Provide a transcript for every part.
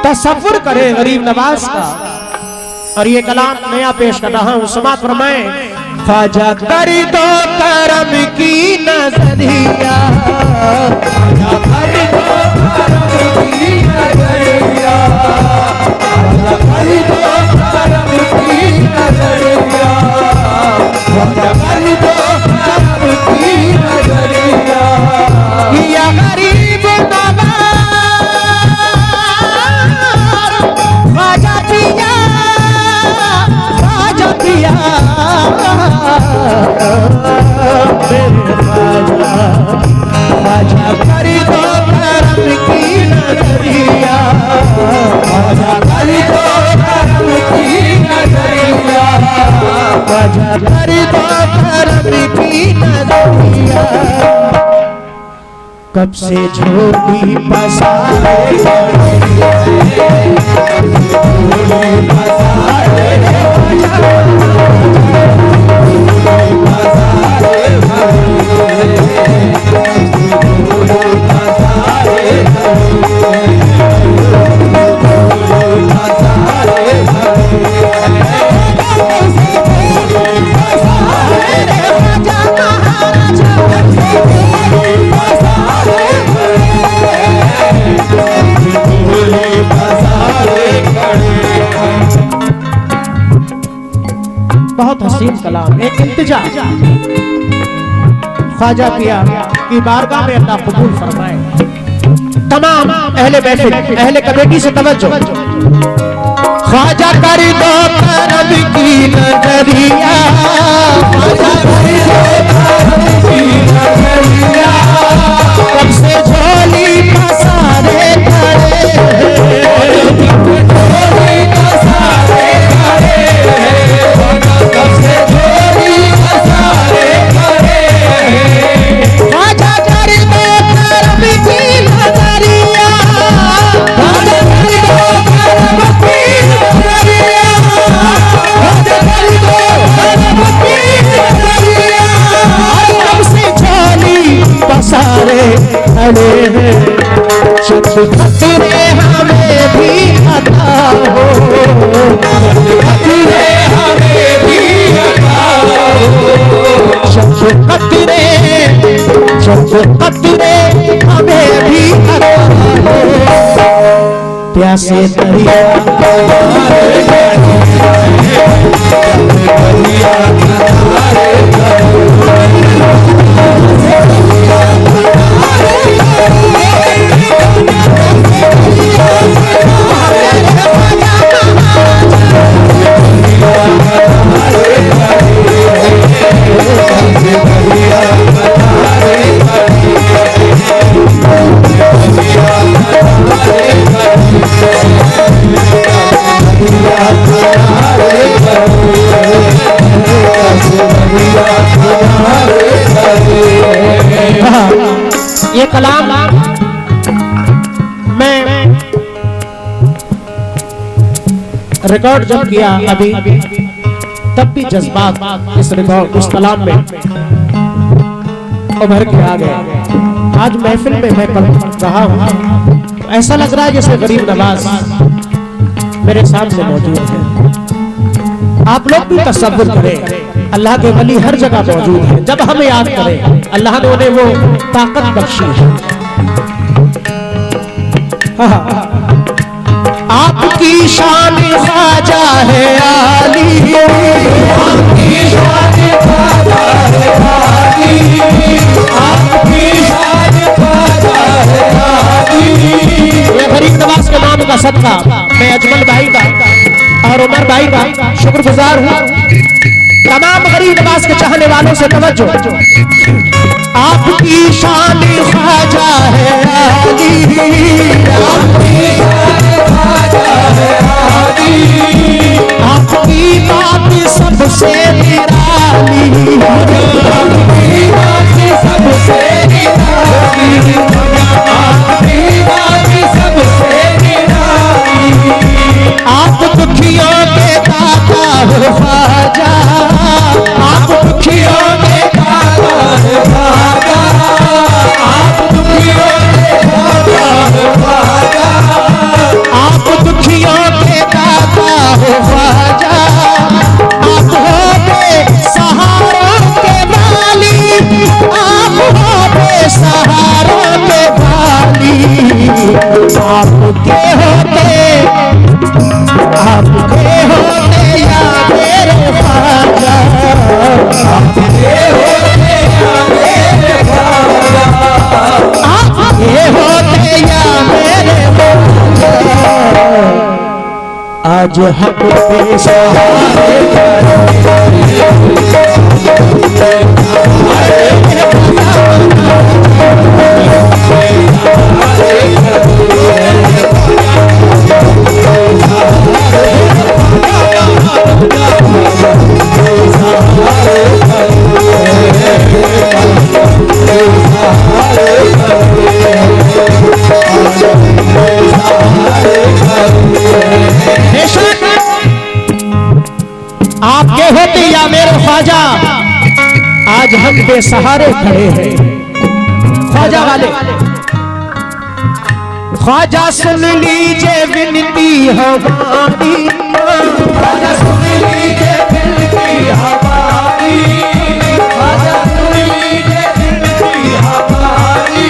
तसव्वुर करे गरीब नवाज का। और ये कलाम नया पेश कर रहा हूँ, समात फरमाए। ख्वाजा कर दो करम की नजरिया, ख्वाजा कर दो करम की नजरिया, ख्वाजा कर दो करम की नजरिया, ख्वाजा कर दो करम की नजरिया। या गरीब नवाज ख्वाजा पिया, ख्वाजा पिया मेरे ख्वाजा, ख्वाजा कर दो करम की नजरिया, ख्वाजा कर दो करम की नजरिया, ख्वाजा कर दो करम की नजरिया। कब से झोली पसारे बहुत हसीन कलाम, एक इंतजा ख्वाजा पिया की बारगाह में अल्लाह कबूल फरमाए। तमाम अहले महफिल, अहले कमेटी से तवज्जो। ख्वाजा कर दो करम की नजरिया, ख्वाजा कर दो करम की नजरिया। कब से झोली पसारे खड़े, झोली पसारे खड़े, कब से झोली पसारे खड़े। ख्वाजा कर दो करम की नजरिया, ख्वाजा कर दो करम की नजरिया, ख्वाजा कर दो करम की नजरिया। कब से झोली पसारे खड़े हैं, शब्द खतरे हमें भी अता हो, खतरे हमें भी अता हो, शब्द खतरे, शब्द खतरे हमें भी अता हो। प्यासे दरिया ये कलाम मैं रिकॉर्ड जब किया अभी, तब भी जज्बात इस रिकॉर्ड उस कलाम में उभर के आ गए। आज महफिल में मैं पढ़ रहा हूँ, ऐसा लग रहा है जैसे गरीब नवाज मेरे सामने मौजूद है। आप लोग भी तसव्वुर करें, अल्लाह के वली हर जगह मौजूद है। जब हमें याद करें, अल्लाह ने उन्हें वो ताकत बख्शी है। आपकी शान ख्वाजा है आली, आपकी शान ख्वाजा है आली, आपकी शान ख्वाजा है आली। ये गरीब नवाज के नाम का सदका मैं अजमल भाई का और उमर भाई का शुक्रगुजार हूँ। तमाम गरीब नवाज के चाहने वालों से तवज्जो। आपकी शान ख्वाजा है आली, आपकी शान ख्वाजा है आली, आपकी बात सबसे निराली, आपकी बात सबसे निराली, आपकी बात सबसे निराली। आप दुखियों के दाता हो ख्वाजा, आप दुखियों के दाता हो ख्वाजा, आप दुखियों के दाता हो ख्वाजा, आप आज हम बेसहारे आपके होते या मेरे ख्वाजा, आज हम बेसहारे खड़े हैं। ख्वाजा वाले, ख्वाजा सुन लीजिए विनती हमारी, ख्वाजा सुन लीजिए विनती हमारी, ख्वाजा सुन लीजिए विनती हमारी।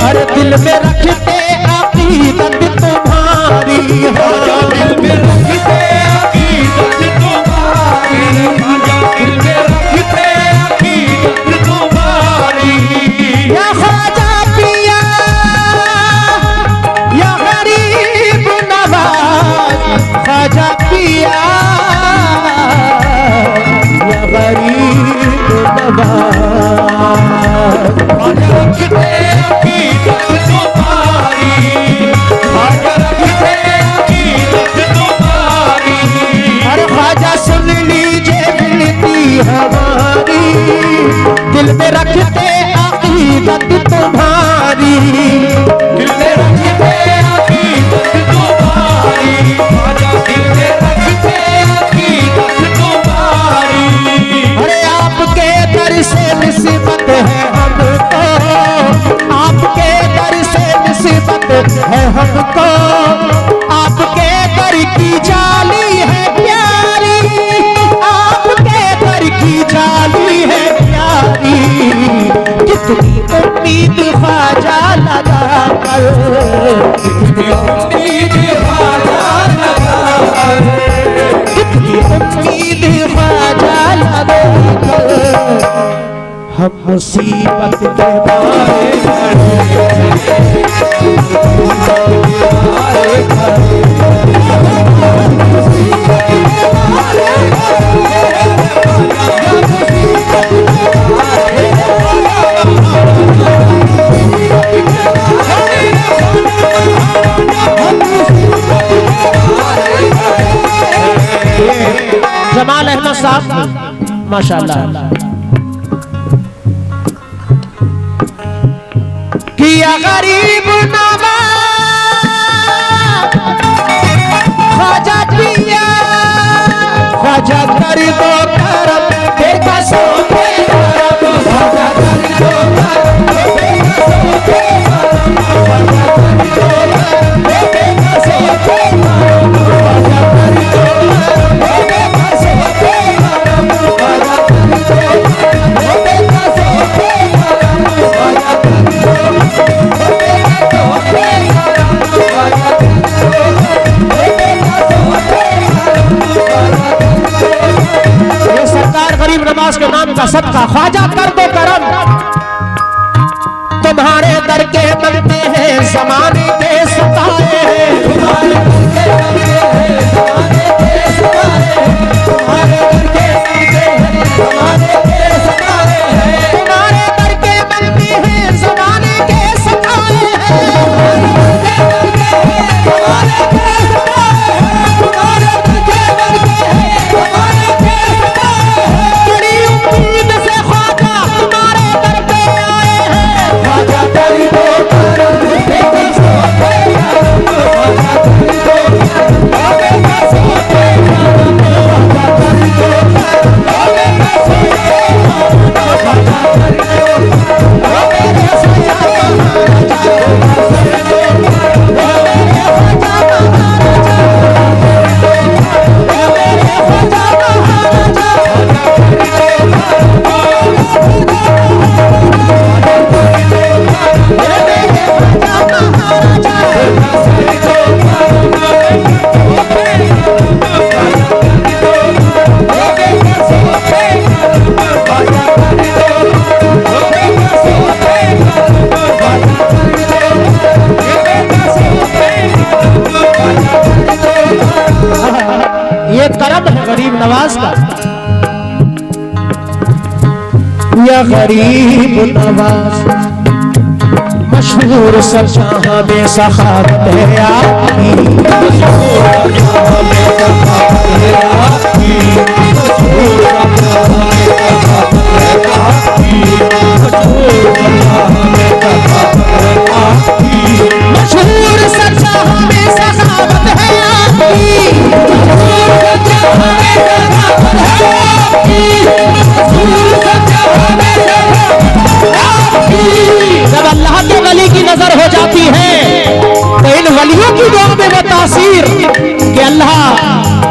हर दिल में रखते अकीदत तुम्हारी, ख्वाजा दिल में रखते अकीदत तुम्हारी, ख्वाजा दिल में रखते अकीदत तुम्हारी। या ख्वाजा पिया या गरीब नवाज, ख्वाजा पिया या गरीब नवाज। ख्वाजा रखते अकीदत तुम्हारी, ख्वाजा रखते अकीदत तुम्हारी। हर ख्वाजा सुन लीजिए विनती हमारी, दिल में रखते अकीदत तुम्हारी, दिल में रखते अकीदत तुम्हारी, ख्वाजा दिल में रखते अकीदत तुम्हारी। अरे आपके दर से निस्बत है हमको, आपके दर से निस्बत है हमको, आपके दर की जाली है प्यारी, आपके दर की जाली है प्यारी। कितनी उम्मीद ख्वाजा लगा कर, कितनी उम्मीद ख्वाजा लगा कर, कितनी उम्मीद ख्वाजा लगा कर। हम मुसीबत के मारे जमाल अहमद साहब माशाल्लाह किया गरीब नवाज, ख्वाजा पिया ख्वाजा कर दो करम देखा सो के करम, ख्वाजा कर दो करम देखा सो के करम, ख्वाजा कर दो करम देखा सो के करम, ख्वाजा कर दो करम देखा सो के करम, ख्वाजा कर दो करम देखा सो के करम, ख्वाजा कर दो गरीब नवाज के नाम का सदका ख्वाजा कर दो करम। तुम्हारे दर के बनते हैं ज़माने के सताए हैं, तुम्हारे दर के बनते हैं ज़माने के सताए हैं, तुम्हारे दर के बनते हैं ज़माने के सताए हैं, तुम्हारे दर के बनते हैं ज़माने के सताए हैं, तुम्हारे दर के बनते हैं ज़माने के सताए हैं, तुम्हारे दर के बनते हैं ज़माने के सताए हैं। बड़ी उम्मीद से ख्वाजा तुम्हारे दर पे आए हैं, ख्वाजा कर दो करम देखा सो के करम, ख्वाजा कर दो करम देखा सो के करम, ख्वाजा कर दो करम देखा सो के करम, ख्वाजा कर दो करम देखा सो के करम, नवाज का। या गरीब नवाज मशहूर सब जहां में सखावत है आपकी, मशहूर सब जहां में सखावत है आपकी। जब अल्लाह के वली की नजर हो जाती है तो इन वलियों की दुआ में वो तासीर कि अल्लाह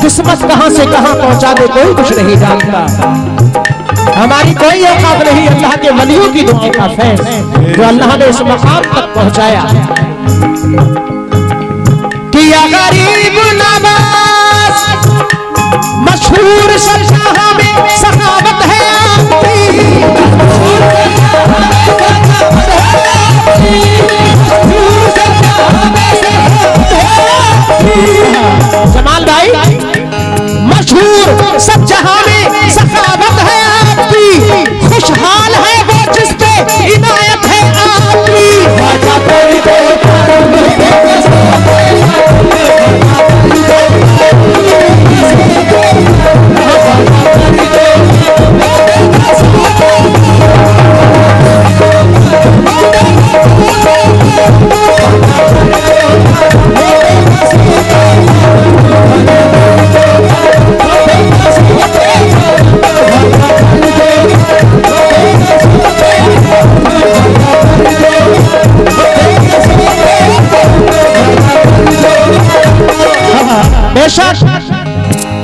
किस्मत कहां से कहां पहुंचा दे कोई कुछ नहीं जानता। हमारी कोई औकात नहीं अल्लाह के वलियों की दुआ का फैज जो अल्लाह ने इस मकाम तक पहुंचाया। किया गरीब नवाज मशहूर सब जहां में सखावत है आपकी। जमाल भाई मशहूर सब जहां में सखावत है आपकी, खुशहाल है वो जिस पे इनायत है आपकी।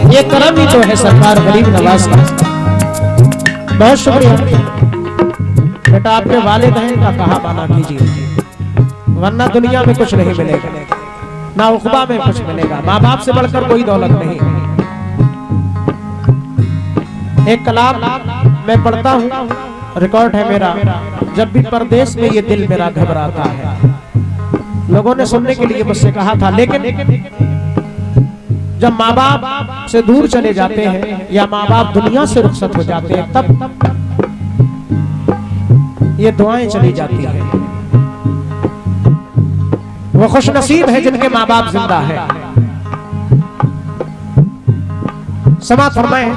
ये करम ही तो है सरकार गरीब नवाज का। बहुत शुक्रिया बेटा, आपके वालिदैन का कहा माना कीजिए, वरना दुनिया में कुछ नहीं मिलेगा, ना उखबा में कुछ मिलेगा। माँ बाप से बढ़कर कोई दौलत नहीं। एक कलाम मैं पढ़ता हूँ, रिकॉर्ड है मेरा। जब भी परदेश में ये दिल मेरा घबराता है। लोगों ने सुनने के लिए मुझसे कहा था, लेकिन जब माँ बाप से दूर चले जाते हैं या माँ बाप दुनिया से रुखसत हो जाते हैं तब ये दुआएं चली जाती हैं। वो खुश नसीब है जिनके माँ बाप जिंदा है। समाअत फरमाएं।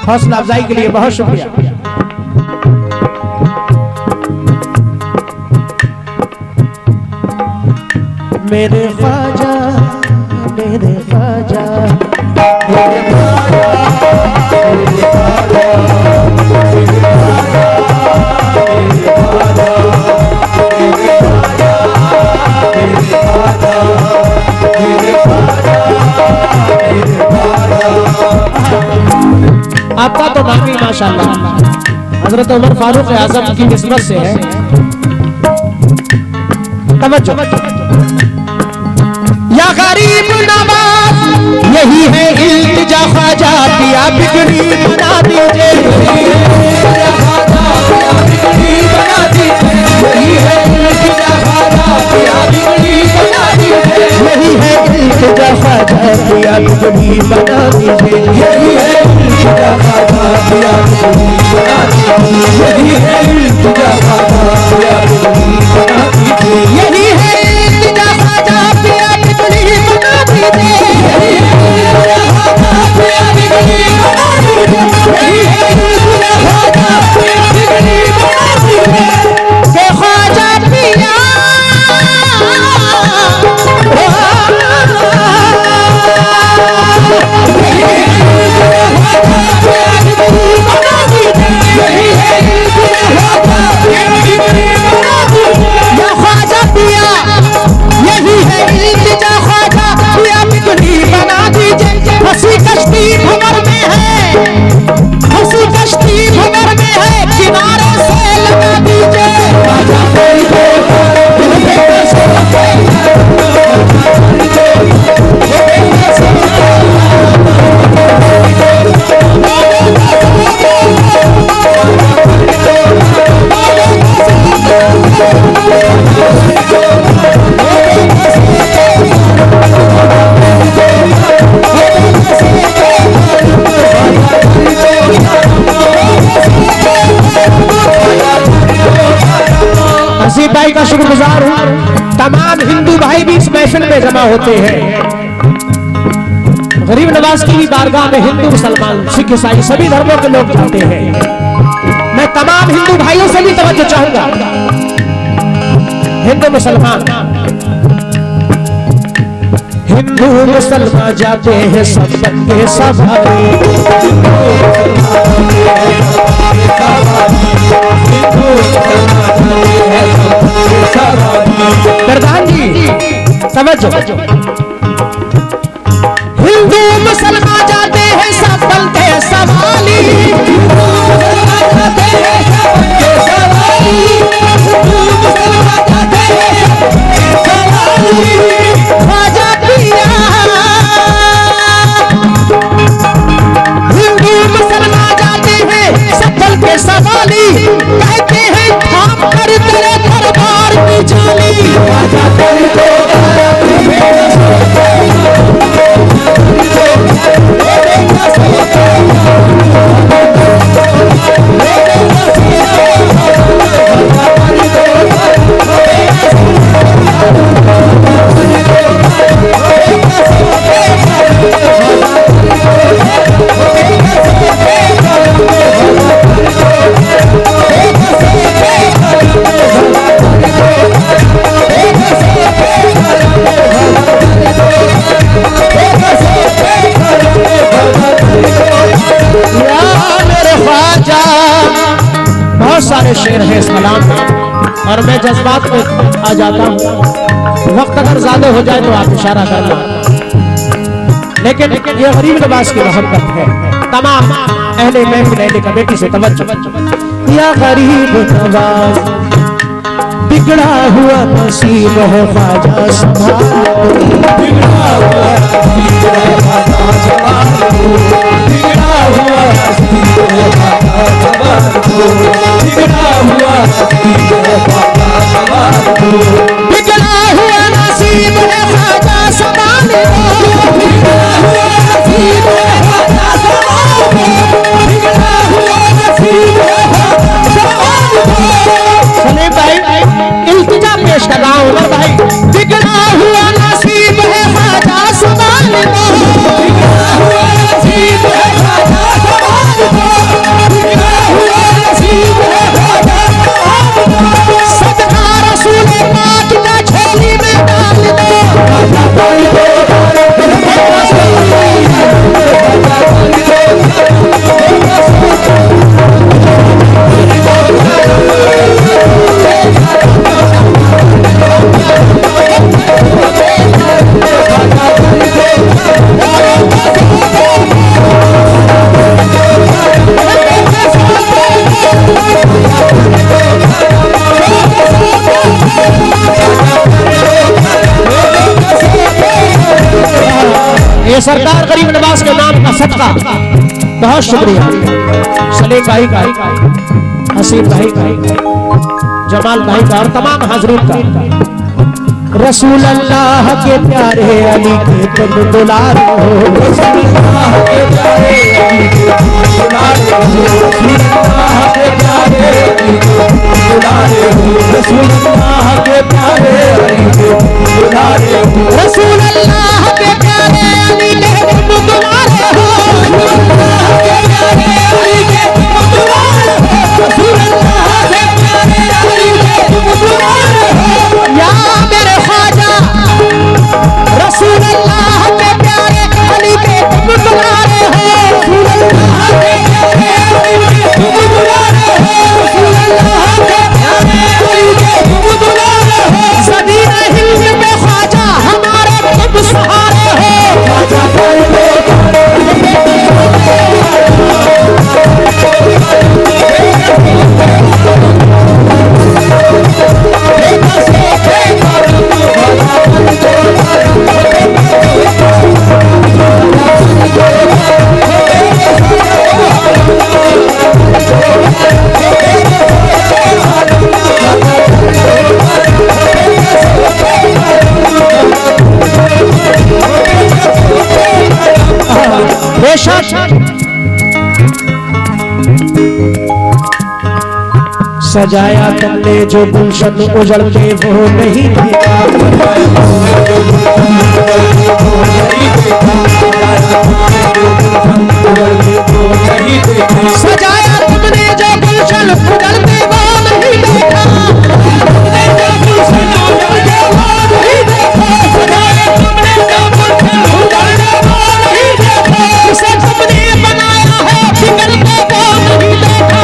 हौसला अफजाई के लिए बहुत शुक्रिया। मेरे ख्वाजा मेरे ख्वाजा मेरे ख्वाजा मेरे ख्वाजा मेरे ख्वाजा मेरे ख्वाजा मेरे ख्वाजा मेरे ख्वाजा मेरे ख्वाजा मेरे ख्वाजा। आपका तो नाम ही माशाअल्लाह हजरत उमर फारूक आजम की निस्बत से है। तवज्जो। या गरीब नवाज यही है इल्तिजा ख्वाजा पिया बिगड़ी बना दीजिए। यही है इल्तिजा ख्वाजा पिया बिगड़ी बना दीजिए। यही है इल्तिजा ख्वाजा पिया बिगड़ी बना दीजिए। यही है इल्तिजा ख्वाजा पिया बिगड़ी बना दीजिए। यही है इल्तिजा ख्वाजा पिया बिगड़ी बना दीजिए। यही है इल्तिजा ख्वाजा पिया भाई का शुक्रगुजार हूँ। तमाम हिंदू भाई भी इस महफिल में जमा होते हैं। गरीब नवाज की भी बारगाह में हिंदू मुसलमान सिख ईसाई सभी धर्मों के लोग जाते हैं। मैं तमाम हिंदू भाइयों से भी तवज्जो चाहूंगा। हिंदू मुसलमान जाते हैं सब के सवारी। प्रधान जी समझो, हिंदू मुसलमान जाते हैं सब के सवाली। हिंदू मुसलमान जाते हैं सफल के सवाली, कहते हैं थाम कर तेरे दरबार की जाली। सारे शेर हैं इस कलाम में और मैं जज्बात में आ जाता हूँ। वक्त अगर ज्यादा हो जाए तो आप इशारा करना, लेकिन ये गरीब नवाज की मोहब्बत है। तमाम अहले महफिल अहले कमेटी से तवज्जो। या गरीब नवाज बिगड़ा हुआ नसीब है ख्वाजा संभालो, बिगड़ा हुआ नसीब है ख्वाजा संभालो, बिगड़ा हुआ नसीब है ख्वाजा संभालो, बिगड़ा हुआ नसीब है ख्वाजा संभालो, बिगड़ा हुआ नसीब है ख्वाजा संभालो, बिगड़ा हुआ नसीब है ख्वाजा संभालो, बिगड़ा हुआ नसीब है ख्वाजा संभालो। चले भाई इल्तिजा पेश कर रहा हूँ भाई। बिगड़ा हुआ नसीब है ख्वाजा संभालो, बिगड़ा हुआ नसीब है ख्वाजा संभालो, बिगड़ा हुआ नसीब है ख्वाजा संभालो। सदका रसूल पाक का झोली में डाल दो। ये सरकार गरीब नवाज के नाम का सदका, बहुत शुक्रिया। सलीम भाई का, हसीब भाई का, जमाल भाई का और तमाम हाजरीन का। रसूल अल्लाह के प्यारे अली के तुम दुलारे हो, रसूल अल्लाह के प्यारे अली के तुम दुलारे हो, रसूल अल्लाह के प्यारे अली के तुम दुलारे हो, रसूल अल्लाह के प्यारे अली के तुम दुलारे हो, रसूल अल्लाह के प्यारे अली के तुम दुलारे हो, रसूल अल्लाह के प्यारे अली के तुम दुलारे हो, रसूल अल्लाह के प्यारे अली के तुम दुलारे हो। या मेरे ख्वाजा रसूल अल्लाह के प्यारे अली के तुम दुलारे हो, रसूल अल्लाह के प्यारे अली के तुम दुलारे हो, रसूल अल्लाह के प्यारे अली के तुम दुलारे हो। ज़मीन हिंद में ख्वाजा हमारे तुम सहारे हो, ख्वाजा सजाया तुमने जो गुलशन उजड़ते वो नहीं देखा। सजाया तुमने जो गुलशन उजड़ते वो नहीं देखा। जिसे तुमने बनाया है बिगड़ते वो नहीं देखा।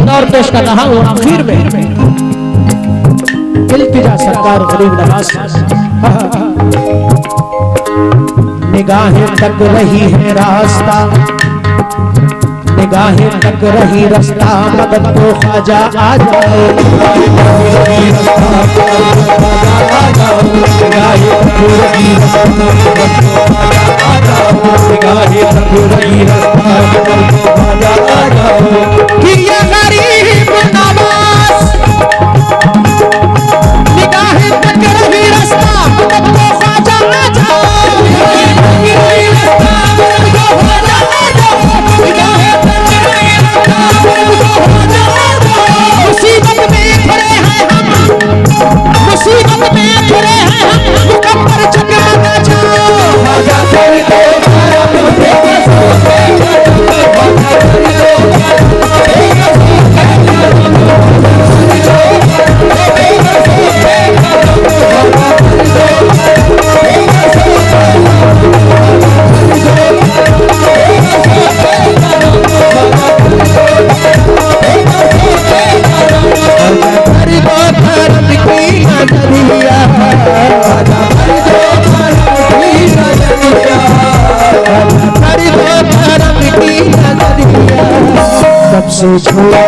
और पेश कर रहा हूँ आखिर में इल्तिजा सरकार गरीब नवाज। निगाहें तक रही है रास्ता, निगाहें तक रही रास्ता, मदद को ख्वाजा आ जाओ। गरीब नवाज निगाहें तक रही रास्ता, मदद को ख्वाजा आ जाओ। मुसीबत में खड़े हैं हम, मुसीबत में खड़े हैं हम, मुकब्बर जगमगा जाओ। से छोड़ा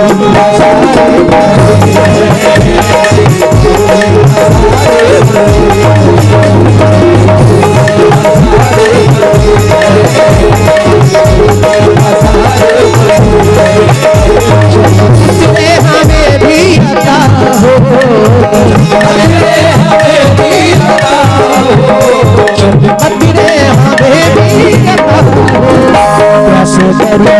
हमें भी अता हो, हमें भी अता हो, कैसे करूँ